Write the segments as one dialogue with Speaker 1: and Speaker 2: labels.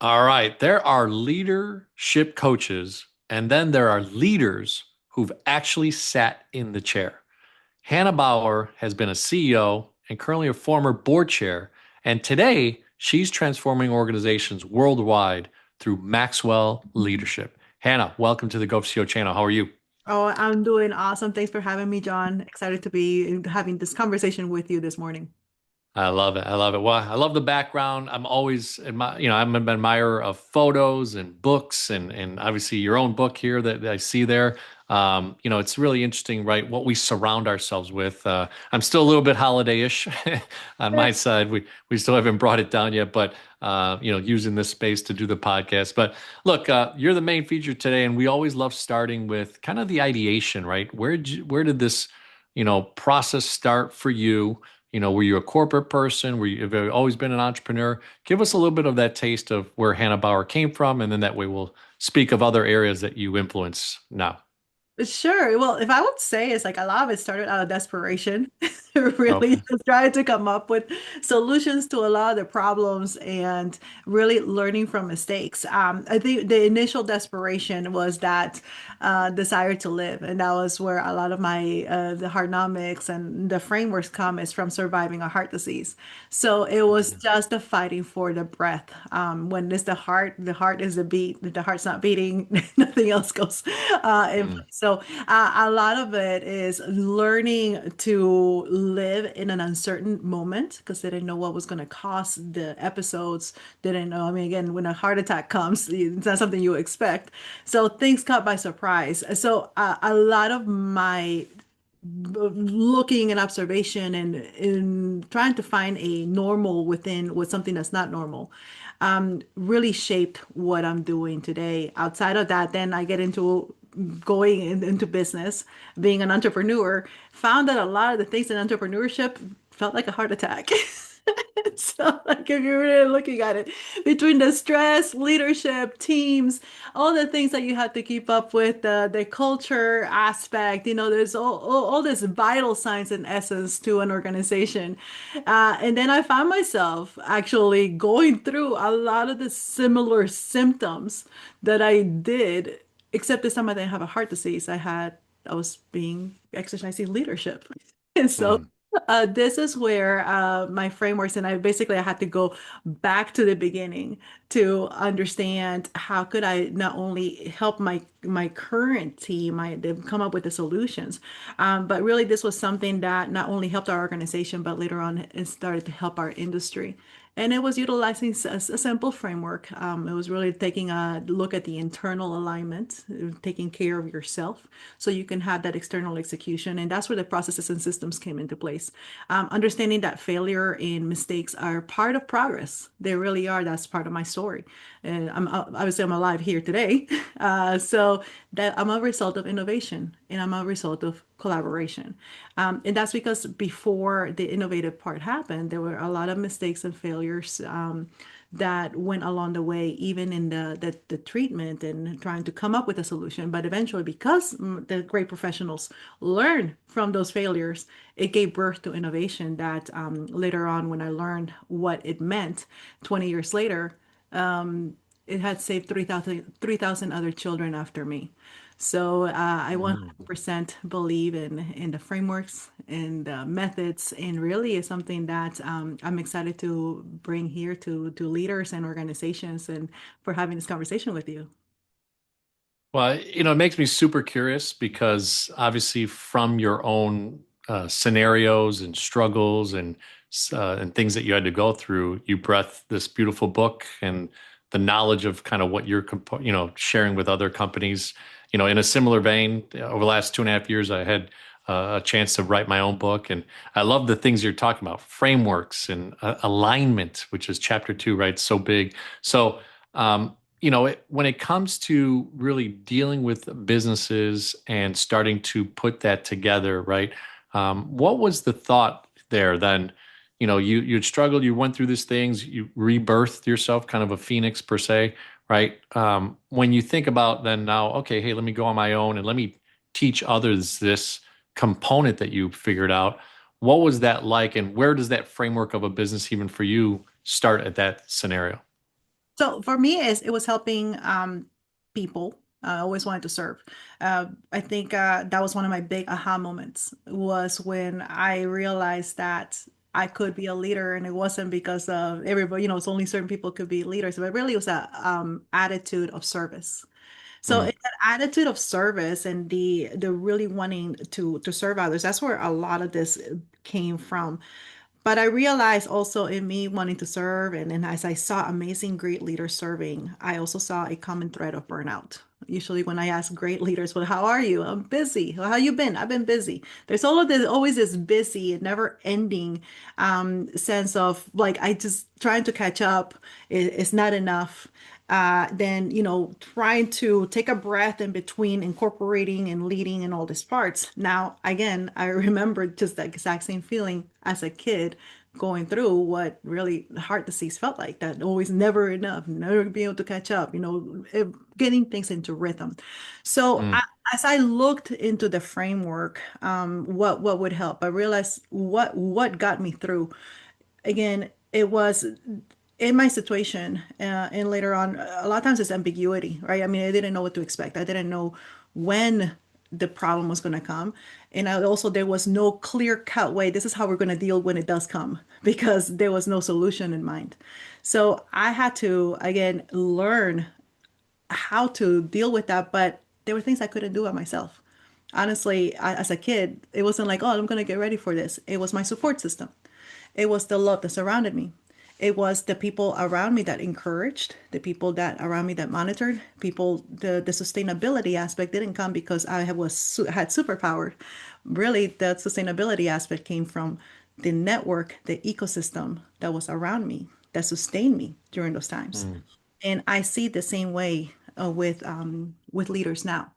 Speaker 1: All right. There are leadership coaches, and then there are leaders who've actually sat in the chair. Hannah Bauer has been a CEO and currently a former board chair. And today, she's transforming organizations worldwide through Maxwell leadership. Hannah, welcome to the Go4CEO channel. How are you?
Speaker 2: Oh, I'm doing awesome. Thanks for having me, John. Excited to be having this conversation with you this morning.
Speaker 1: I love it. I love it. Well, I love the background. I'm always, I'm an admirer of photos and books and obviously your own book here that I see there. It's really interesting, right? What we surround ourselves with. I'm still a little bit holiday-ish on my side. We still haven't brought it down yet, but using this space to do the podcast. But look, you're the main feature today, and we always love starting with kind of the ideation, right? Where did this, process start for you? Were you a corporate person? Have you always been an entrepreneur? Give us a little bit of that taste of where Hannah Bauer came from, and then that way we'll speak of other areas that you influence now.
Speaker 2: Sure. Well, if I would say it's like a lot of it started out of desperation, really
Speaker 1: Okay.
Speaker 2: just trying to come up with solutions to a lot of the problems and really learning from mistakes. I think the initial desperation was that desire to live, and that was where a lot of my the hardnomics and the frameworks come is from surviving a heart disease. So it was just the fighting for the breath. When it's the heart is the beat. If the heart's not beating, nothing else goes in
Speaker 1: Mm,
Speaker 2: place. So a lot of it is learning to live in an uncertain moment because they didn't know what was going to cost the episodes. They didn't know. I mean, again, when a heart attack comes, it's not something you expect. So things caught by surprise. So a lot of my looking and observation and in trying to find a normal within with something that's not normal really shaped what I'm doing today. Outside of that, then I get into into business, being an entrepreneur, found that a lot of the things in entrepreneurship felt like a heart attack. So, like, if you're really looking at it, between the stress, leadership, teams, all the things that you have to keep up with, the culture aspect, there's all this vital signs and essence to an organization. And then I found myself actually going through a lot of the similar symptoms that I did, except this time I didn't have a heart disease. I was being exercising leadership. And so
Speaker 1: mm.
Speaker 2: this is where my frameworks, and I had to go back to the beginning to understand how could I not only help my current team, them come up with the solutions, but really this was something that not only helped our organization, but later on it started to help our industry. And it was utilizing a simple framework. It was really taking a look at the internal alignment, taking care of yourself so you can have that external execution. And that's where the processes and systems came into place. Understanding that failure and mistakes are part of progress. They really are. That's part of my story. And obviously I'm alive here today. So that I'm a result of innovation and I'm a result of collaboration. And that's because before the innovative part happened, there were a lot of mistakes and failures that went along the way, even in the treatment and trying to come up with a solution. But eventually, because the great professionals learned from those failures, it gave birth to innovation that later on, when I learned what it meant 20 years later, it had saved 3,000 other children after me. So I
Speaker 1: Mm.
Speaker 2: 100% believe in the frameworks and the methods, and really is something that I'm excited to bring here to leaders and organizations, and for having this conversation with you.
Speaker 1: Well, it makes me super curious because obviously from your own scenarios and struggles and things that you had to go through, you breathed this beautiful book and the knowledge of kind of what you're sharing with other companies. In a similar vein, over the last 2.5 years, I had a chance to write my own book, and I love the things you're talking about, frameworks and alignment, which is chapter 2, right? So big. So. When it comes to really dealing with businesses and starting to put that together, right? What was the thought there then? You'd struggled, you went through these things, you rebirthed yourself, kind of a phoenix per se, right? When you think about then now, okay, hey, let me go on my own and let me teach others this component that you figured out. What was that like, and where does that framework of a business, even for you, start at that scenario?
Speaker 2: So for me, it was helping people. I always wanted to serve. I think that was one of my big aha moments was when I realized that I could be a leader, and it wasn't because of everybody, it's only certain people could be leaders, but really it was a attitude of service. So
Speaker 1: Mm,
Speaker 2: it's that attitude of service and the really wanting to serve others. That's where a lot of this came from. But I realized also in me wanting to serve, and as I saw amazing, great leaders serving, I also saw a common thread of burnout. Usually, when I ask great leaders, "Well, how are you?" "I'm busy." "Well, how you been?" "I've been busy." There's always this busy and never-ending sense of like I just trying to catch up is not enough. Then trying to take a breath in between incorporating and leading and all these parts. Now, again, I remember just the exact same feeling as a kid going through what really heart disease felt like, that always never enough, never being able to catch up, getting things into rhythm. So
Speaker 1: mm,
Speaker 2: as I looked into the framework, what would help, I realized what got me through. Again, it was in my situation, and later on, a lot of times it's ambiguity, right? I mean, I didn't know what to expect. I didn't know when the problem was going to come. And also, there was no clear cut way. This is how we're going to deal when it does come, because there was no solution in mind. So I had to, again, learn how to deal with that. But there were things I couldn't do by myself. Honestly, as a kid, it wasn't like, oh, I'm going to get ready for this. It was my support system. It was the love that surrounded me. It was the people around me that encouraged, the people that around me that monitored, people, the sustainability aspect didn't come because had superpower. Really, the sustainability aspect came from the network, the ecosystem that was around me that sustained me during those times.
Speaker 1: mm,
Speaker 2: And I see the same way with leaders now.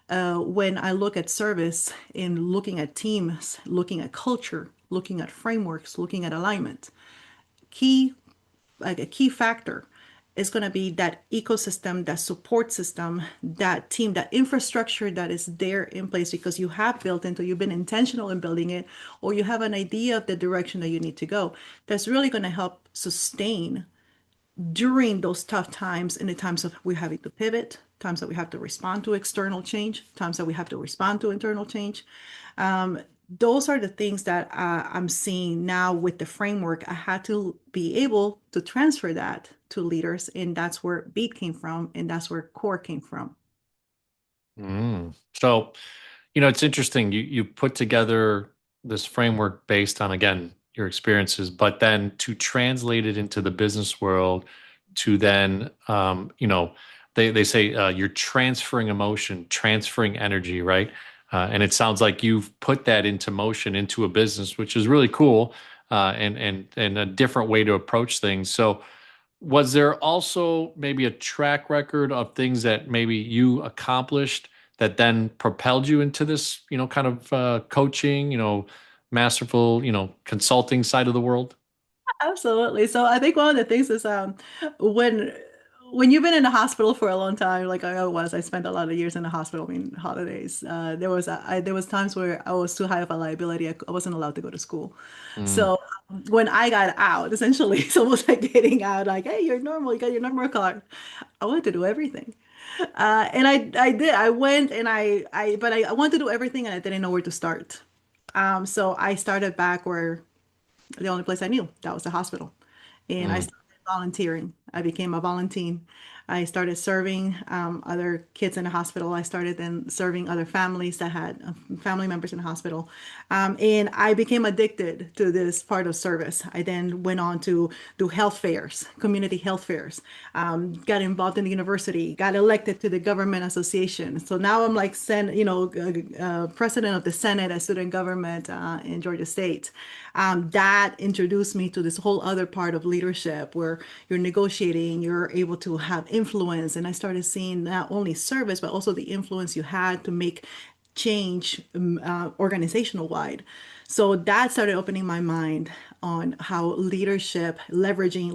Speaker 2: When I look at service in looking at teams, looking at culture, looking at frameworks, looking at alignment, key like a key factor is going to be that ecosystem, that support system, that team, that infrastructure that is there in place because you have built into, you've been intentional in building it, or you have an idea of the direction that you need to go. That's really going to help sustain during those tough times, in the times of we're having to pivot, times that we have to respond to external change, times that we have to respond to internal change. Those are the things that I'm seeing now with the framework. I had to be able to transfer that to leaders, and that's where Beat came from, and that's where Core came from.
Speaker 1: mm. So, it's interesting. You put together this framework based on, again, your experiences, but then to translate it into the business world, to then, they say you're transferring emotion, transferring energy, right? And it sounds like you've put that into motion into a business, which is really cool, and a different way to approach things. So, was there also maybe a track record of things that maybe you accomplished that then propelled you into this, kind of coaching, masterful, consulting side of the world?
Speaker 2: Absolutely. So I think one of the things is when when you've been in the hospital for a long time, like I spent a lot of years in the hospital. I mean, holidays. There was times where I was too high of a liability. I wasn't allowed to go to school.
Speaker 1: Mm,
Speaker 2: So when I got out, essentially, it's almost like getting out. Like, hey, you're normal. You got your normal card. I wanted to do everything, and I did. I went and but I wanted to do everything, and I didn't know where to start. So I started back where the only place I knew. That was the hospital. And I
Speaker 1: mm,
Speaker 2: started volunteering. I became a volunteer. I started serving other kids in the hospital. I started then serving other families that had family members in the hospital. And I became addicted to this part of service. I then went on to do health fairs, community health fairs, got involved in the university, got elected to the government association. So now I'm like, president of the Senate as student government in Georgia State. That introduced me to this whole other part of leadership where you're negotiating, you're able to have influence. And I started seeing not only service, but also the influence you had to make change organizational wide. So that started opening my mind on how leveraging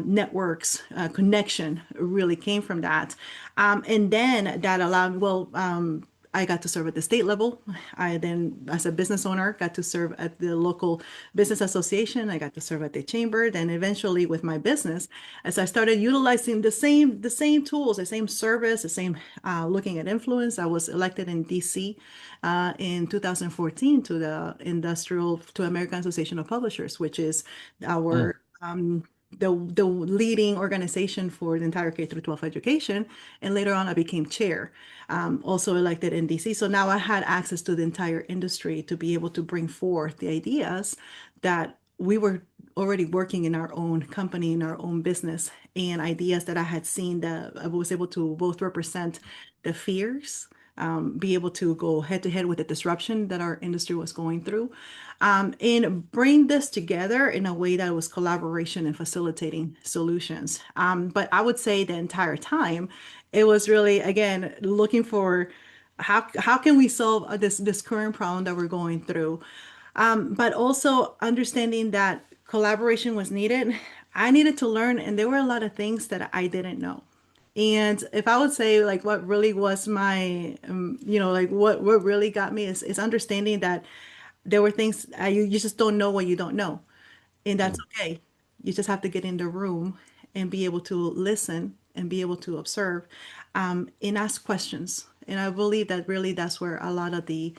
Speaker 2: networks, connection really came from that. And then that allowed, well, I got to serve at the state level. I then, as a business owner, got to serve at the local business association. I got to serve at the chamber. Then eventually with my business, as I started utilizing the same tools, the same service, the same looking at influence, I was elected in DC in 2014 to the American Association of Publishers, which is
Speaker 1: Mm,
Speaker 2: our the leading organization for the entire K through 12 education. And later on, I became chair, also elected in DC. So now I had access to the entire industry to be able to bring forth the ideas that we were already working in our own company, in our own business, and ideas that I had seen that I was able to both represent the fears, be able to go head to head with the disruption that our industry was going through, and bring this together in a way that was collaboration and facilitating solutions. But I would say the entire time, it was really, again, looking for how can we solve this current problem that we're going through, but also understanding that collaboration was needed. I needed to learn, and there were a lot of things that I didn't know. And if I would say like what really was my, like what really got me is understanding that there were things you just don't know what you don't know, and that's
Speaker 1: mm,
Speaker 2: okay. You just have to get in the room and be able to listen and be able to observe, and ask questions. And I believe that really that's where a lot of the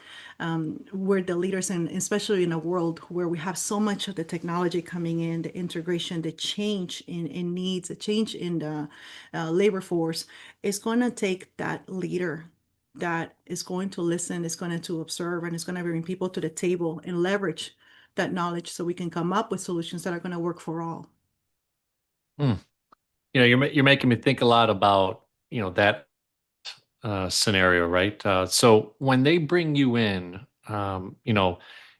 Speaker 2: where the leaders, and especially in a world where we have so much of the technology coming in, the integration, the change in needs, the change in the labor force, is going to take that leader that is going to listen, is going to observe, and is going to bring people to the table and leverage that knowledge so we can come up with solutions that are going to work for all.
Speaker 1: mm. You're making me think a lot about, that scenario, right? So when they bring you in,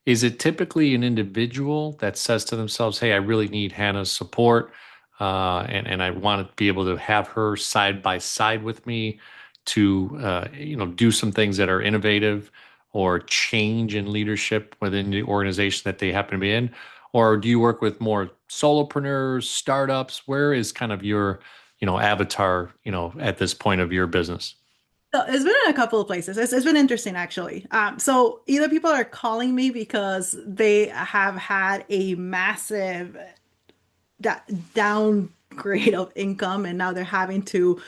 Speaker 1: is it typically an individual that says to themselves, "Hey, I really need Hannah's support, and I want to be able to have her side by side with me to, do some things that are innovative or change in leadership within the organization that they happen to be in?" Or do you work with more solopreneurs, startups? Where is kind of your, avatar, at this point of your business?
Speaker 2: So it's been in a couple of places. It's been interesting actually. So either people are calling me because they have had a massive downgrade of income and now they're having to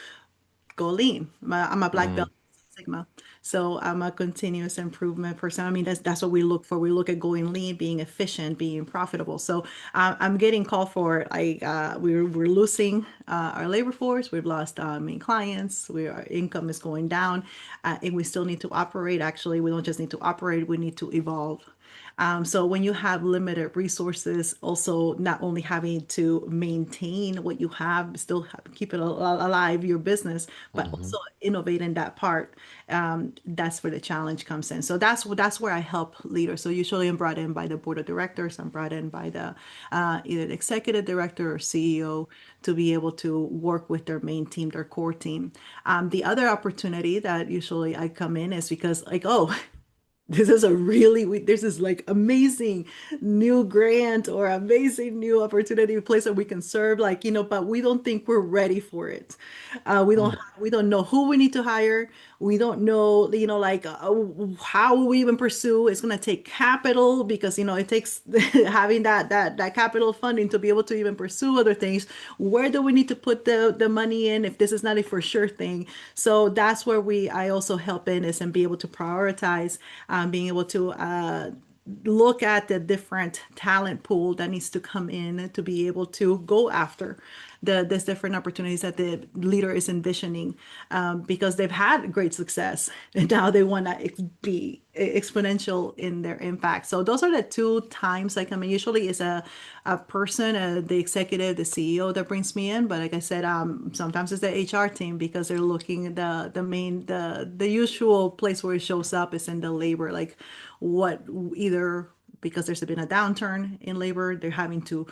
Speaker 2: go lean. I'm a black belt
Speaker 1: Mm,
Speaker 2: in Sigma. So I'm a continuous improvement person. I mean, that's what we look for. We look at going lean, being efficient, being profitable. So I'm getting called for like we're losing our labor force. We've lost main clients. Our income is going down, and we still need to operate. Actually, we don't just need to operate. We need to evolve. So when you have limited resources, also not only having to maintain what you have, still keep it alive, your business, but
Speaker 1: mhm.
Speaker 2: also innovate in that part. That's where the challenge comes in. So that's where I help leaders. So usually I'm brought in by the board of directors. I'm brought in by the either the executive director or CEO to be able to work with their main team, their core team. The other opportunity that usually I come in is because like, oh, this is like amazing new grant or amazing new opportunity place that we can serve, like, but we don't think we're ready for it.
Speaker 1: Mm,
Speaker 2: We don't know who we need to hire. We don't know, like how will we even pursue. It's going to take capital because, it takes having that capital funding to be able to even pursue other things. Where do we need to put the money in if this is not a for sure thing? So that's where I also help in is and be able to prioritize, being able to look at the different talent pool that needs to come in to be able to go after these different opportunities that the leader is envisioning, because they've had great success and now they want to be exponential in their impact. So those are the two times I come in. Usually it's a person, the executive, the CEO that brings me in. But like I said, sometimes it's the HR team because they're looking at the usual place where it shows up is in the labor, like what either because there's been a downturn in labor, they're having to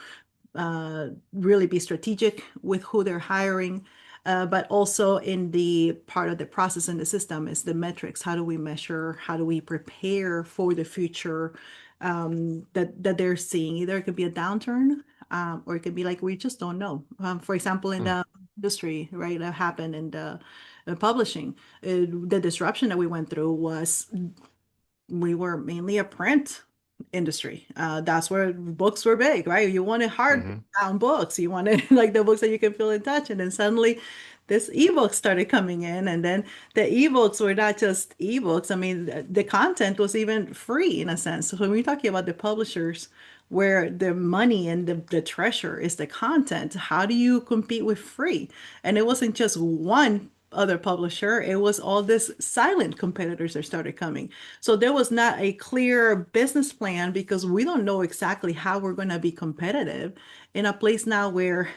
Speaker 2: really be strategic with who they're hiring. But also in the part of the process in the system is the metrics. How do we measure? How do we prepare for the future that they're seeing? Either it could be a downturn, or it could be like we just don't know. For example, in
Speaker 1: mm,
Speaker 2: the industry, right, that happened in the publishing. The disruption that we went through was we were mainly a print industry. That's where books were big, right? You wanted hard
Speaker 1: Hmm.
Speaker 2: bound books. You wanted like the books that you can feel and touch. And then suddenly this ebook started coming in. And then the ebooks were not just ebooks. I mean, the content was even free in a sense. So when we're talking about the publishers, where the money and the treasure is the content, how do you compete with free? And it wasn't just one other publisher, it was all this silent competitors that started coming. So there was not a clear business plan because we don't know exactly how we're going to be competitive in a place now where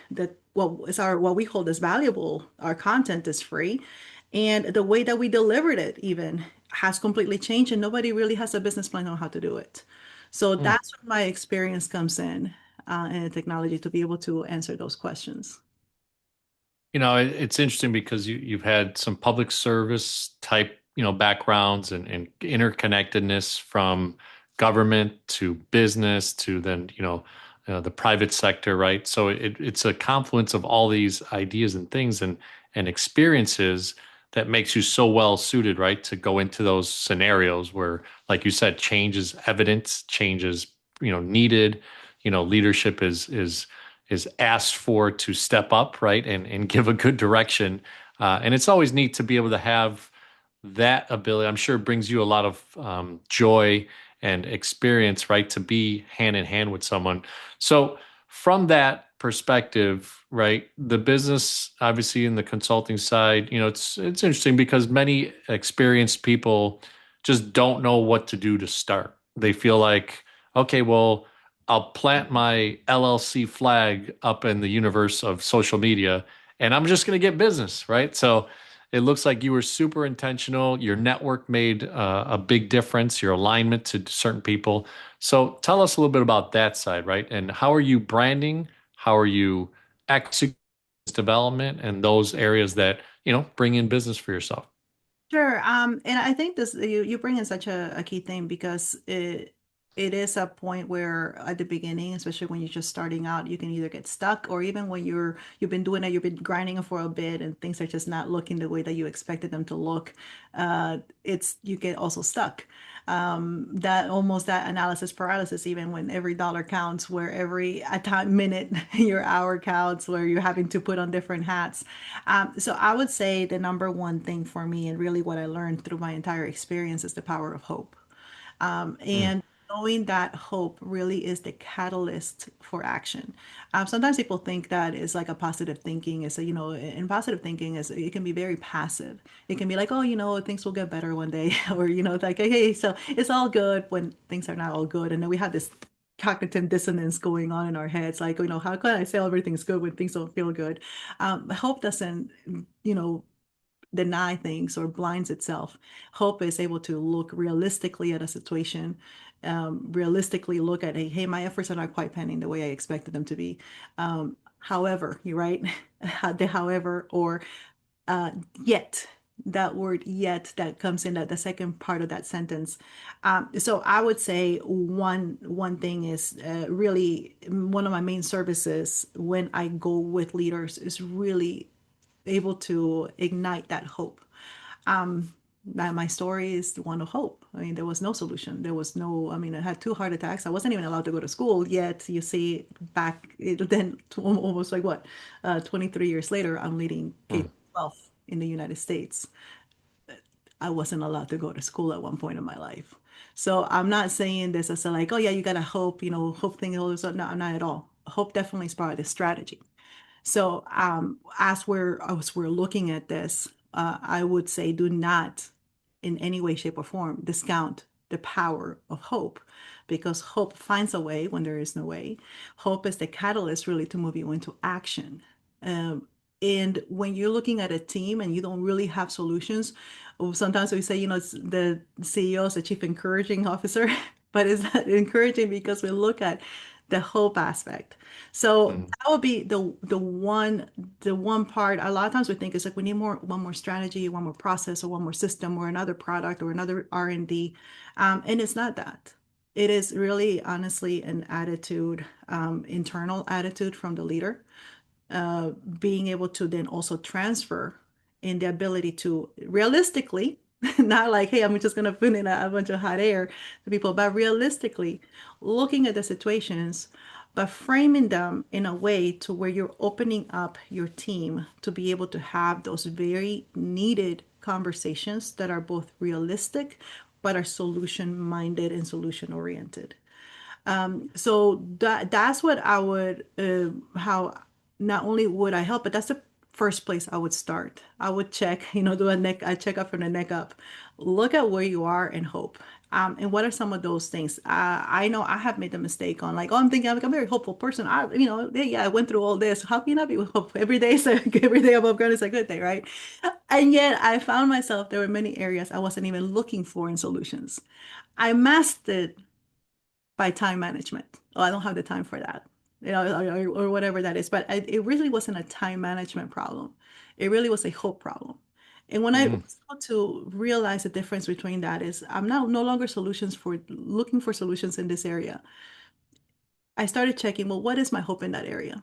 Speaker 2: what we hold as valuable, our content is free, and the way that we delivered it even has completely changed, and nobody really has a business plan on how to do it. So that's where my experience comes in the technology to be able to answer those questions.
Speaker 1: It's interesting because you've had some public service type, backgrounds and interconnectedness from government to business to then, the private sector, right? So it's a confluence of all these ideas and things and experiences that makes you so well suited, right, to go into those scenarios where, like you said, change is evident, change is, needed, leadership is asked for to step up, right, and give a good direction. And it's always neat to be able to have that ability. I'm sure it brings you a lot of joy and experience, right, to be hand in hand with someone. So from that perspective, right, the business, obviously in the consulting side, it's interesting because many experienced people just don't know what to do to start. They feel like, okay, well, I'll plant my LLC flag up in the universe of social media and I'm just going to get business, right? So it looks like you were super intentional. Your network made a big difference, your alignment to certain people. So tell us a little bit about that side, right? And how are you branding? How are you executing development and those areas that, bring in business for yourself?
Speaker 2: Sure. And I think this you bring in such a key thing because it is a point where at the beginning, especially when you're just starting out, you can either get stuck or even when you've been doing it, you've been grinding it for a bit and things are just not looking the way that you expected them to look. It's you get also stuck. That almost that analysis paralysis, even when every dollar counts, where every a time minute your hour counts, where you're having to put on different hats. So I would say the number one thing for me, and really what I learned through my entire experience, is the power of hope.
Speaker 1: Mm,
Speaker 2: And knowing that hope really is the catalyst for action. Sometimes people think that is like a positive thinking is, and positive thinking is, it can be very passive. It can be like, oh, things will get better one day, or, like, hey, so it's all good when things are not all good. And then we have this cognitive dissonance going on in our heads, like, how can I say everything's good when things don't feel good? Hope doesn't, you know, deny things or blinds itself. Hope is able to look realistically at a situation, realistically look at, hey, my efforts are not quite panning the way I expected them to be. However, you're right, the however, or uh, yet. That word yet that comes in the second part of that sentence. So I would say one thing is really one of my main services when I go with leaders is really able to ignite that hope. My story is one of hope. I mean, there was no solution. There was no, I mean, I had two heart attacks. I wasn't even allowed to go to school yet. You see, then almost like what, 23 years later, I'm leading
Speaker 1: mm,
Speaker 2: K-12 in the United States. I wasn't allowed to go to school at one point in my life. So I'm not saying this as a like, oh yeah, you gotta hope, hope thing. No, not at all. Hope definitely is part of the strategy. So as we're looking at this, I would say do not in any way, shape, or form discount the power of hope because hope finds a way when there is no way. Hope is the catalyst really to move you into action. Um, and when you're looking at a team and you don't really have solutions, sometimes we say, it's the CEO is the chief encouraging officer, but it's not encouraging because we look at the hope aspect. So
Speaker 1: mm,
Speaker 2: that would be the one part. A lot of times we think it's like we need one more strategy, one more process, or one more system, or another product, or another R&D, and it's not that. It is really honestly an attitude, internal attitude from the leader, being able to then also transfer. in the ability to realistically, not like, hey, I'm just going to put in a bunch of hot air to people, but realistically looking at the situations, but framing them in a way to where you're opening up your team to be able to have those very needed conversations that are both realistic, but are solution minded and solution oriented. So that's what I would how not only would I help, but that's the first place I would start. I would check, do I check up from the neck up, look at where you are and hope. And what are some of those things? I know I have made the mistake on like, oh, I'm thinking I'm like a very hopeful person. Yeah, I went through all this. How can you not be hopeful? Every day is every day above ground is a good day, right? And yet I found myself there were many areas I wasn't even looking for in solutions. I masked it by time management. Oh, I don't have the time for that, or whatever that is. But it really wasn't a time management problem. It really was a hope problem. And when I
Speaker 1: Mm,
Speaker 2: was able to realize the difference between that is I'm now no longer solutions for looking for solutions in this area. I started checking, well, what is my hope in that area?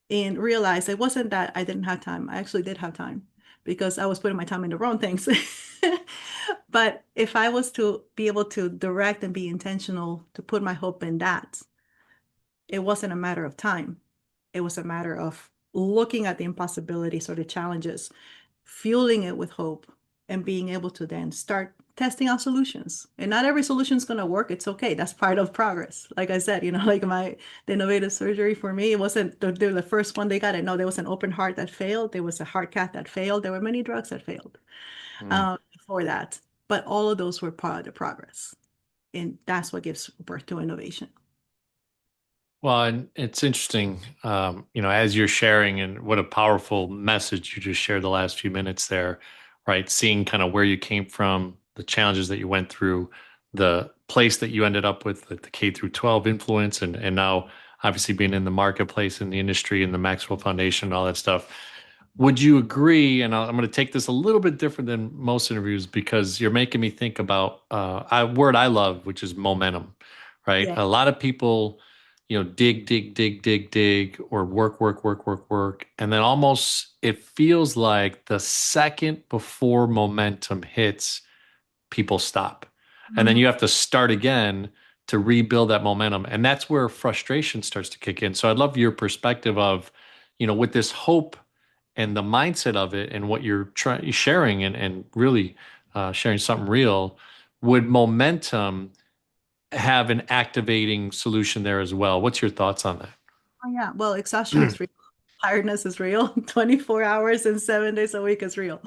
Speaker 2: And realized it wasn't that I didn't have time. I actually did have time because I was putting my time in the wrong things. But if I was to be able to direct and be intentional to put my hope in that, it wasn't a matter of time. It was a matter of looking at the impossibilities or the challenges, fueling it with hope, and being able to then start testing out solutions. And not every solution is going to work. It's okay. That's part of progress. Like I said, like the innovative surgery for me, it wasn't the first one they got it. No, there was an open heart that failed. There was a heart cath that failed. There were many drugs that failed
Speaker 1: mm.
Speaker 2: before that. But all of those were part of the progress. And that's what gives birth to innovation.
Speaker 1: Well, and it's interesting, as you're sharing, and what a powerful message you just shared the last few minutes there, right? Seeing kind of where you came from, the challenges that you went through, the place that you ended up with, the K through 12 influence, and now obviously being in the marketplace, in the industry, and the Maxwell Foundation, and all that stuff. Would you agree? And I'm going to take this a little bit different than most interviews because you're making me think about a word I love, which is momentum, right?
Speaker 2: Yeah.
Speaker 1: A lot of people, dig, dig, dig, dig, dig, or work, work, work, work, work. And then almost it feels like the second before momentum hits, people stop. And then
Speaker 2: Mhm.
Speaker 1: you have to start again to rebuild that momentum. And that's where frustration starts to kick in. So I'd love your perspective of, with this hope and the mindset of it and what you're trying sharing and really sharing something real, would momentum have an activating solution there as well? What's your thoughts on
Speaker 2: Oh, yeah. Well, exhaustion
Speaker 1: that?
Speaker 2: is real. Tiredness is real. 24 hours and 7 days a week is real.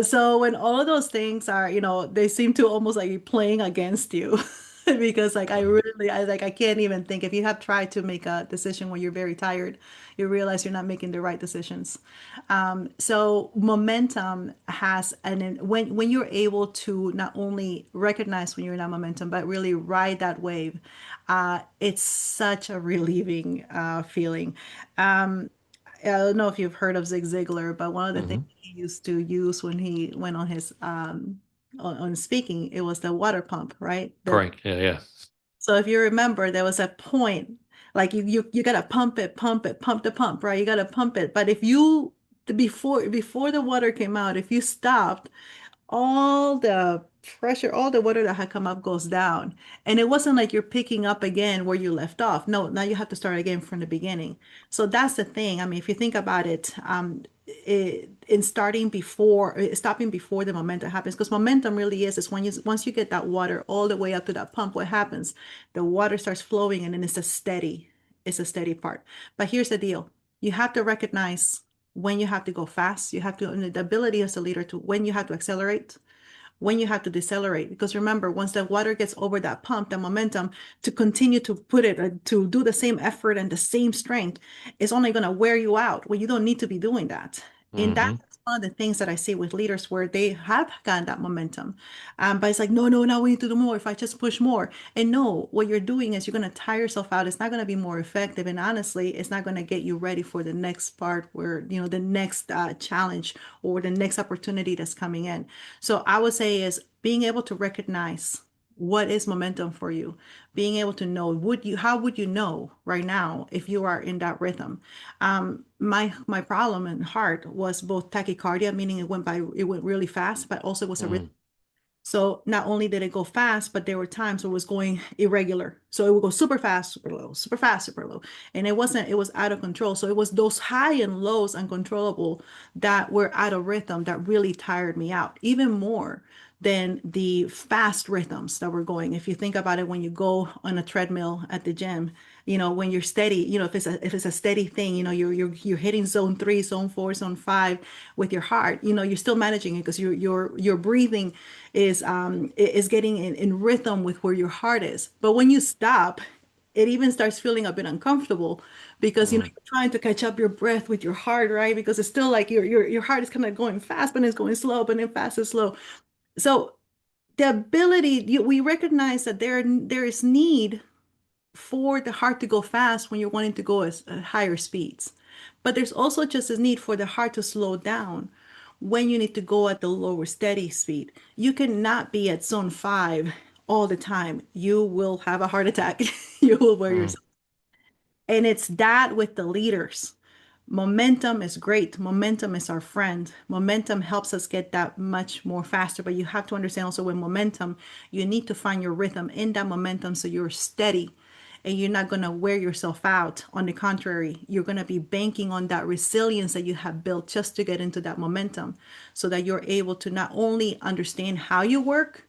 Speaker 2: So when all of those things are, they seem to almost like be playing against you because like I can't even think if you have tried to make a decision when you're very tired, you realize you're not making the right decisions. So momentum has and when you're able to not only recognize when you're in that momentum, but really ride that wave, it's such a relieving feeling. Um, I don't know if you've heard of Zig Ziglar, but one of the things
Speaker 1: Hmm.
Speaker 2: he used to use when he went on his on speaking, it was the water pump, right? The
Speaker 1: Correct. Yeah, yeah.
Speaker 2: so if you remember, there was a point like you gotta pump it, pump it, pump the pump, right? You gotta pump it. But if you before the water came out, if you stopped, all the pressure, all the water that had come up goes down. And it wasn't like you're picking up again where you left off. No, now you have to start again from the beginning. So that's the thing. I mean, if you think about it, in starting before, stopping before the momentum happens, because momentum really is when once you get that water all the way up to that pump, what happens? The water starts flowing and then it's a steady part. But here's the deal. You have to recognize when you have to go fast. You have to, and the ability as a leader to when you have to accelerate, when you have to decelerate. Because remember, once the water gets over that pump, the momentum to continue to put it, to do the same effort and the same strength is only going to wear you out. Well, you don't need to be doing that. And that's
Speaker 1: Hmm.
Speaker 2: one of the things that I see with leaders where they have gotten that momentum. But it's like, no, no, now we need to do more. If I just push more. And no, what you're doing is you're going to tire yourself out. It's not going to be more effective. And honestly, it's not going to get you ready for the next part where, the next challenge or the next opportunity that's coming in. So I would say is being able to recognize what is momentum for you? Being able to know, how would you know right now if you are in that rhythm? My problem in heart was both tachycardia, meaning it went really fast, but also it was a rhythm.
Speaker 1: Mm,
Speaker 2: So not only did it go fast, but there were times where it was going irregular. So it would go super fast, super low, super fast, super low. And it was out of control. So it was those high and lows uncontrollable that were out of rhythm that really tired me out, even more than the fast rhythms that were going. If you think about it, when you go on a treadmill at the gym, when you're steady, if it's a steady thing, you're hitting zone 3, zone 4, zone 5 with your heart, you're still managing it because your breathing is getting in rhythm with where your heart is. But when you stop, it even starts feeling a bit uncomfortable because
Speaker 1: mm,
Speaker 2: you're trying to catch up your breath with your heart, right? Because it's still like your heart is kind of going fast, but it's going slow, but then fast and slow. So the ability we recognize that there is need for the heart to go fast when you're wanting to go at higher speeds. But there's also just a need for the heart to slow down when you need to go at the lower steady speed. You cannot be at zone 5 all the time. You will have a heart attack. You will wear
Speaker 1: mm.
Speaker 2: yourself. And it's that with the leaders. Momentum is great. Momentum is our friend. Momentum helps us get that much more faster. But you have to understand also with momentum, you need to find your rhythm in that momentum so you're steady and you're not going to wear yourself out. On the contrary, you're going to be banking on that resilience that you have built just to get into that momentum so that you're able to not only understand how you work,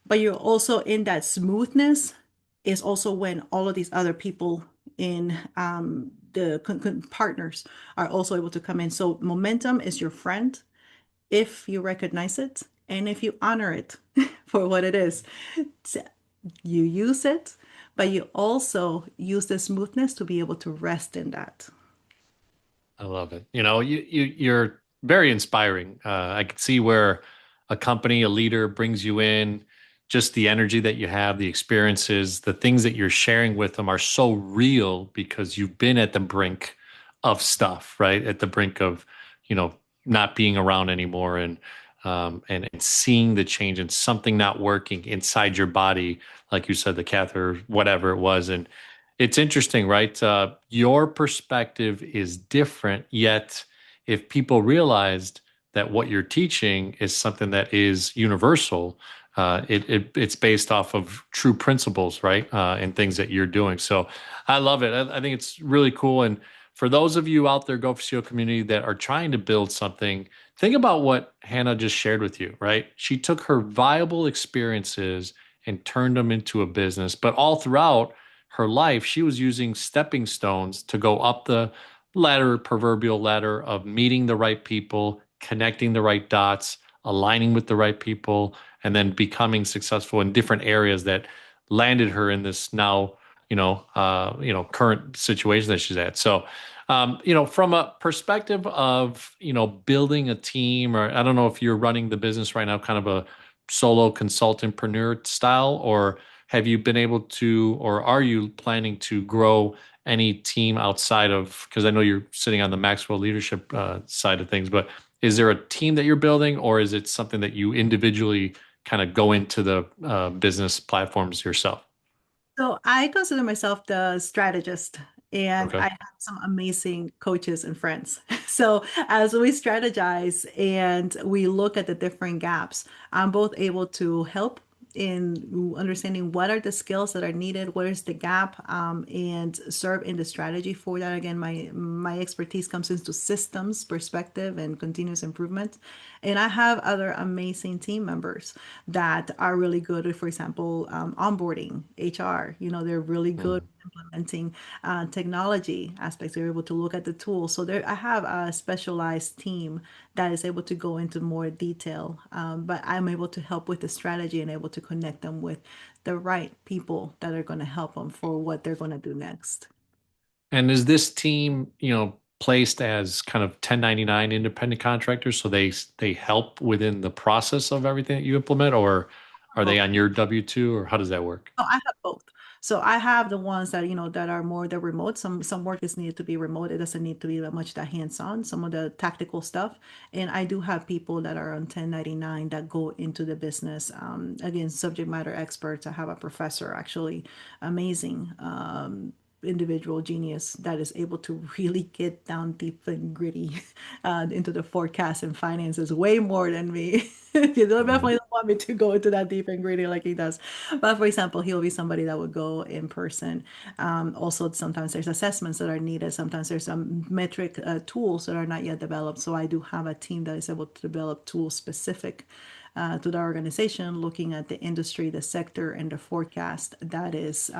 Speaker 2: but you're also in that smoothness is also when all of these other people in the partners are also able to come in. So momentum is your friend if you recognize it and if you honor it for what it is. You use it, but you also use the smoothness to be able to rest in that.
Speaker 1: I love it. You're very inspiring. I can see where a company, a leader brings you in, just the energy that you have, the experiences, the things that you're sharing with them are so real because you've been at the brink of stuff, right? At the brink of, you know, not being around anymore and seeing the change and something not working inside your body, like you said, the catheter, whatever it was. And it's interesting, right? Your perspective is different, yet if people realized that what you're teaching is something that is universal, it's based off of true principles, right? And things that you're doing. So I love it. I think it's really cool. And for those of you out there, Go4CEO community that are trying to build something, think about what Hannah just shared with you, right? She took her viable experiences and turned them into a business, but all throughout her life, she was using stepping stones to go up the ladder, proverbial ladder of meeting the right people, connecting the right dots, aligning with the right people, and then becoming successful in different areas that landed her in this now, current situation that she's at. So, from a perspective of, building a team, or I don't know if you're running the business right now, kind of a solo consultantpreneur style, or have you been able to, or are you planning to grow any team outside of, because I know you're sitting on the Maxwell leadership side of things, but is there a team that you're building, or is it something that you individually kind of go into the business platforms yourself?
Speaker 2: So I consider myself the strategist, and I
Speaker 1: Okay.
Speaker 2: have some amazing coaches and friends. So as we strategize and we look at the different gaps, I'm both able to help in understanding what are the skills that are needed, what is the gap, and serve in the strategy for that. Again, my expertise comes into systems perspective and continuous improvement. And I have other amazing team members that are really good at, for example, onboarding, HR. They're really good
Speaker 1: Mm.
Speaker 2: at implementing technology aspects. They're able to look at the tools. So I have a specialized team that is able to go into more detail, but I'm able to help with the strategy and able to connect them with the right people that are going to help them for what they're going to do next.
Speaker 1: And is this team, placed as kind of 1099 independent contractors, so they help within the process of everything that you implement, or are they on your W-2, or how does that work?
Speaker 2: Oh, I have both. So I have the ones that, that are more the remote. Some work is needed to be remote. It doesn't need to be that much that hands-on, some of the tactical stuff. And I do have people that are on 1099 that go into the business. Again, subject matter experts. I have a professor, actually, amazing. Individual genius that is able to really get down deep and gritty into the forecast and finances way more than me. You
Speaker 1: Mhm.
Speaker 2: definitely don't want me to go into that deep and gritty like he does. But for example, he'll be somebody that would go in person. Also, sometimes there's assessments that are needed. Sometimes there's some metric tools that are not yet developed. So I do have a team that is able to develop tools specific to the organization, looking at the industry, the sector, and the forecast. That is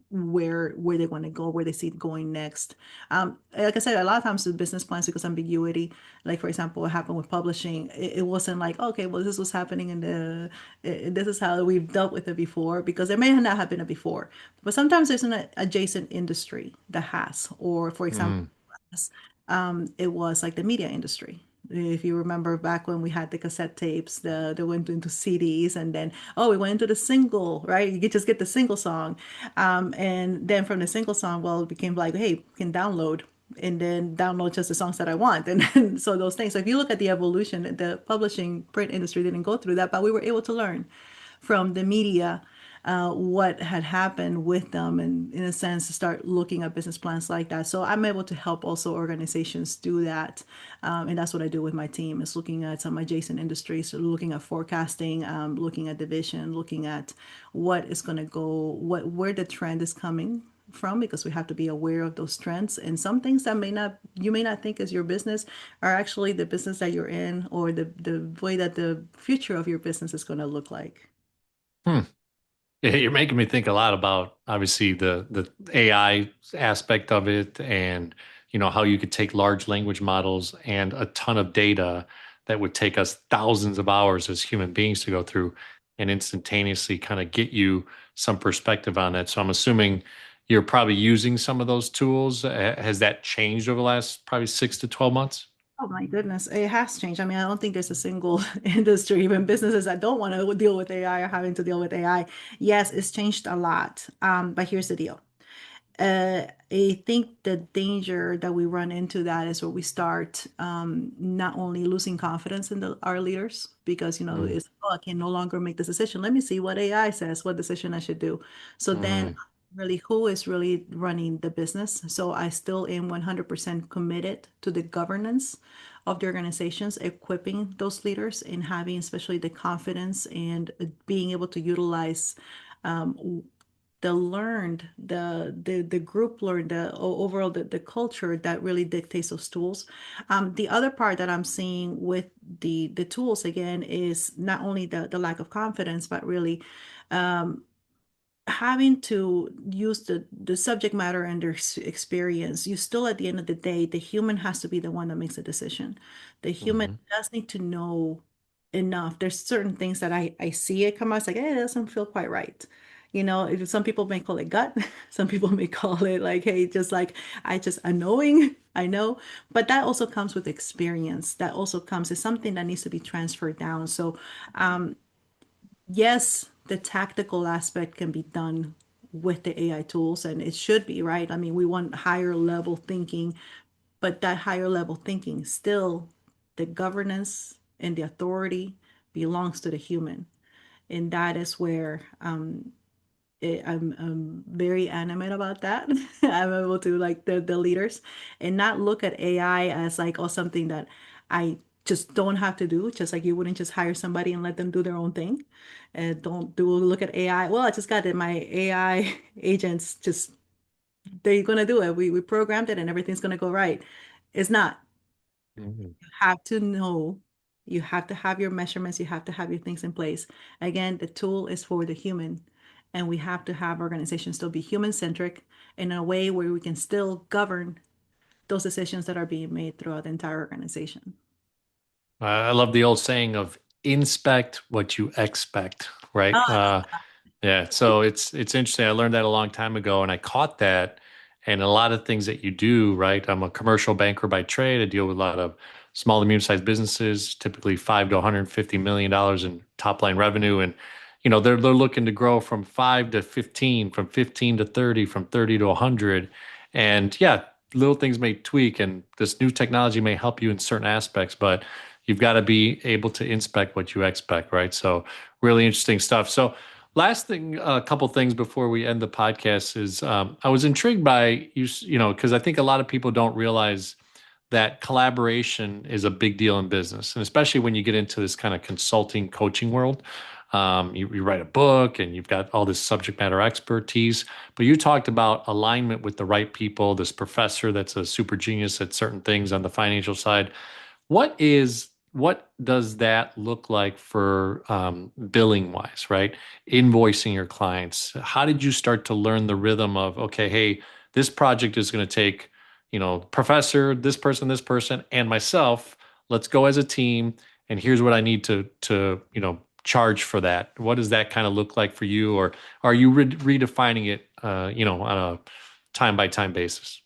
Speaker 2: where they want to go, where they see it going next. Like I said, a lot of times the business plans, because ambiguity, like for example, what happened with publishing, it wasn't like, okay, well, this was happening in this is how we've dealt with it before, because there may not have been a before, but sometimes there's an adjacent industry that has, or for example,
Speaker 1: Mm.
Speaker 2: it was like the media industry. If you remember back when we had the cassette tapes, they went into CDs, and then we went into the single, right? You could just get the single song, and then from the single song, well, it became like, hey, you can download, and then download just the songs that I want, and then, so those things. So if you look at the evolution, the publishing print industry didn't go through that, but we were able to learn from the media what had happened with them, and in a sense to start looking at business plans like that. So I'm able to help also organizations do that, and that's what I do with my team, is looking at some adjacent industries, so looking at forecasting, looking at division, looking at what is going to go, where the trend is coming from, because we have to be aware of those trends, and some things that you may not think is your business are actually the business that you're in, or the way that the future of your business is going to look like.
Speaker 1: Hmm. Yeah, you're making me think a lot about obviously the AI aspect of it, and how you could take large language models and a ton of data that would take us thousands of hours as human beings to go through and instantaneously kind of get you some perspective on that. So I'm assuming you're probably using some of those tools. Has that changed over the last probably 6 to 12 months?
Speaker 2: Oh my goodness, it has changed. I mean, I don't think there's a single industry, even businesses that don't want to deal with AI are having to deal with AI. Yes, it's changed a lot. But here's the deal. I think the danger that we run into that is where we start not only losing confidence in our leaders, because
Speaker 1: Mm.
Speaker 2: it's, I can no longer make this decision. Let me see what AI says, what decision I should do. So then,
Speaker 1: Mm.
Speaker 2: really, who is really running the business? So I still am 100% committed to the governance of the organizations, equipping those leaders and having especially the confidence and being able to utilize the group learned, overall the culture that really dictates those tools. The other part that I'm seeing with the tools again is not only the lack of confidence, but really having to use the subject matter and their experience. You still, at the end of the day, the human has to be the one that makes a decision. The human
Speaker 1: Mhm.
Speaker 2: does need to know enough. There's certain things that I see it come out, it's like, hey, it doesn't feel quite right. If some people may call it gut, some people may call it like, hey, just like, I just annoying, I know, but that also comes with experience. That also comes as something that needs to be transferred down. So yes, the tactical aspect can be done with the AI tools, and it should be, right? I mean, we want higher level thinking, but that higher level thinking still, the governance and the authority belongs to the human. And that is where I'm very animate about that. I'm able to, like, the leaders, and not look at AI as like, oh, something that I just don't have to do. Just like you wouldn't just hire somebody and let them do their own thing. And don't do look at AI. Well, I just got it. My AI agents just, they're gonna do it. We programmed it and everything's gonna go right. It's not.
Speaker 1: Mhm.
Speaker 2: You have to know. You have to have your measurements. You have to have your things in place. Again, the tool is for the human, and we have to have organizations still be human centric in a way where we can still govern those decisions that are being made throughout the entire organization.
Speaker 1: I love the old saying of inspect what you expect, right?
Speaker 2: Oh,
Speaker 1: Yeah, so it's interesting. I learned that a long time ago, and I caught that. And a lot of things that you do, right? I'm a commercial banker by trade. I deal with a lot of small to medium-sized businesses, typically 5 to 150 million dollars in top line revenue. And they're looking to grow from 5 to 15, from 15 to 30, from 30 to 100. And yeah, little things may tweak, and this new technology may help you in certain aspects, but you've got to be able to inspect what you expect, right? So really interesting stuff. So last thing, a couple things before we end the podcast is I was intrigued by because I think a lot of people don't realize that collaboration is a big deal in business, and especially when you get into this kind of consulting coaching world. You write a book and you've got all this subject matter expertise, but you talked about alignment with the right people, this professor that's a super genius at certain things on the financial side. What does that look like for billing wise, right? Invoicing your clients. How did you start to learn the rhythm of, okay, hey, this project is going to take, professor, this person, and myself. Let's go as a team, and here's what I need to charge for that. What does that kind of look like for you, or are you redefining it, on a time by time basis?